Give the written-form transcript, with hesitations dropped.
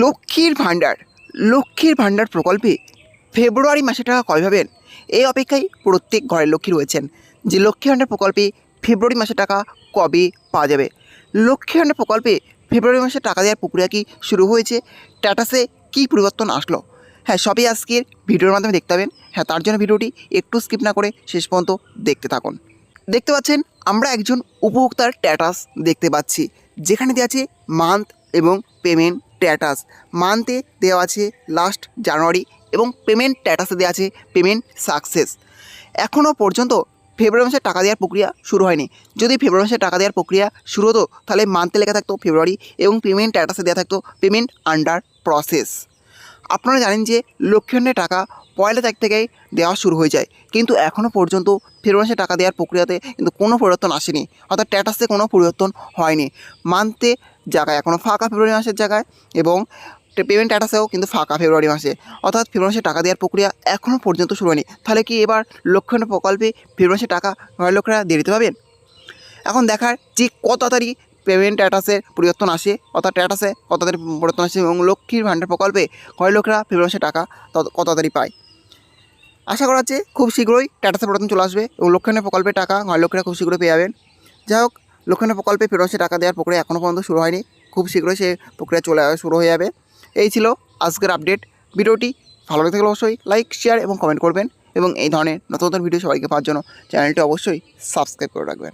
লক্ষ্মীর ভাণ্ডার প্রকল্পে ফেব্রুয়ারি মাসে টাকা কবে পাবেন এই অপেক্ষায় প্রত্যেক ঘরের লক্ষ্মী রয়েছেন যে লক্ষ্মীর ভাণ্ডার প্রকল্পে ফেব্রুয়ারি মাসে টাকা কবে পাওয়া যাবে। লক্ষ্মীর ভাণ্ডার প্রকল্পে ফেব্রুয়ারি মাসে টাকা দেওয়ার প্রক্রিয়া কি শুরু হয়েছে, স্ট্যাটাসে কী পরিবর্তন আসলো, হ্যাঁ সবই আজকের ভিডিওর মাধ্যমে দেখতে পাবেন। হ্যাঁ তার জন্য ভিডিওটি একটু স্কিপ না করে শেষ পর্যন্ত দেখতে থাকুন। দেখতে পাচ্ছেন আমরা একজন উপভোক্তার স্ট্যাটাস দেখতে পাচ্ছি, যেখানে দেওয়া আছে মান্থ এবং পেমেন্ট স্ট্যাটাস। মান্থে দেওয়া আছে লাস্ট জানুয়ারি এবং পেমেন্ট স্ট্যাটাসে দেওয়া আছে পেমেন্ট সাকসেস। এখনও পর্যন্ত ফেব্রুয়ারি মাসে টাকা দেওয়ার প্রক্রিয়া শুরু হয়নি। যদি ফেব্রুয়ারি মাসে টাকা দেওয়ার প্রক্রিয়া শুরু হতো তাহলে মান্থে লেখা থাকতো ফেব্রুয়ারি এবং পেমেন্ট স্ট্যাটাসে দেওয়া থাকতো পেমেন্ট আন্ডার প্রসেস। আপনারা জানেন যে লক্ষ্মীর ভাণ্ডারের টাকা পয়লা তারিখ থেকেই দেওয়া শুরু হয়ে যায়, কিন্তু এখনও পর্যন্ত ফেব্রুয়ারি মাসে টাকা দেওয়ার প্রক্রিয়াতে কিন্তু কোনো পরিবর্তন আসেনি, অর্থাৎ স্ট্যাটাসে কোনো পরিবর্তন হয়নি। মান্থে জায়গায় এখনও ফাঁকা ফেব্রুয়ারি মাসের জায়গায় এবং পেমেন্ট স্ট্যাটাসেও কিন্তু ফাঁকা ফেব্রুয়ারি মাসে, অর্থাৎ ফেব্রুয়ারি মাসে টাকা দেওয়ার প্রক্রিয়া এখনও পর্যন্ত শুরু হয়নি। তাহলে কি এবার লক্ষ্মীর ভাণ্ডার প্রকল্পে ফেব্রুয়ারি মাসে টাকা ঘরের লোকেরা দিয়ে দিতে পারবেন? এখন দেখার যে কত তাড়াতাড়ি পেমেন্ট স্ট্যাটাসের পরিবর্তন আসে, অর্থাৎ স্ট্যাটাসে কত তাড়াতাড়ি পরিবর্তন আসে এবং লক্ষ্মীর ভাণ্ডার প্রকল্পে ঘরের লোকেরা ফেব্রুয়ারি মাসে টাকা কত তাড়াতাড়ি পায়। আশা করা যাচ্ছে খুব শীঘ্রই স্ট্যাটাসের পরিবর্তন চলে আসবে এবং লক্ষ্মীর ভাণ্ডার প্রকল্পের টাকা ঘরের লোকেরা খুব শীঘ্রই পেয়ে যাবেন। যাই হোক, লক্ষ্মীর ভাণ্ডার প্রকল্পে ফেব্রুয়ারি মাসে টাকা দেওয়ার প্রক্রিয়া এখনও পর্যন্ত শুরু হয়নি, খুব শীঘ্রই সে প্রক্রিয়া শুরু হয়ে যাবে। এই ছিল আজকের আপডেট। ভিডিওটি ভালো লাগে থাকলে অবশ্যই লাইক, শেয়ার এবং কমেন্ট করবেন এবং এই ধরনের নতুন নতুন ভিডিও সবাইকে পাওয়ার জন্য চ্যানেলটি অবশ্যই সাবস্ক্রাইব করে রাখবেন।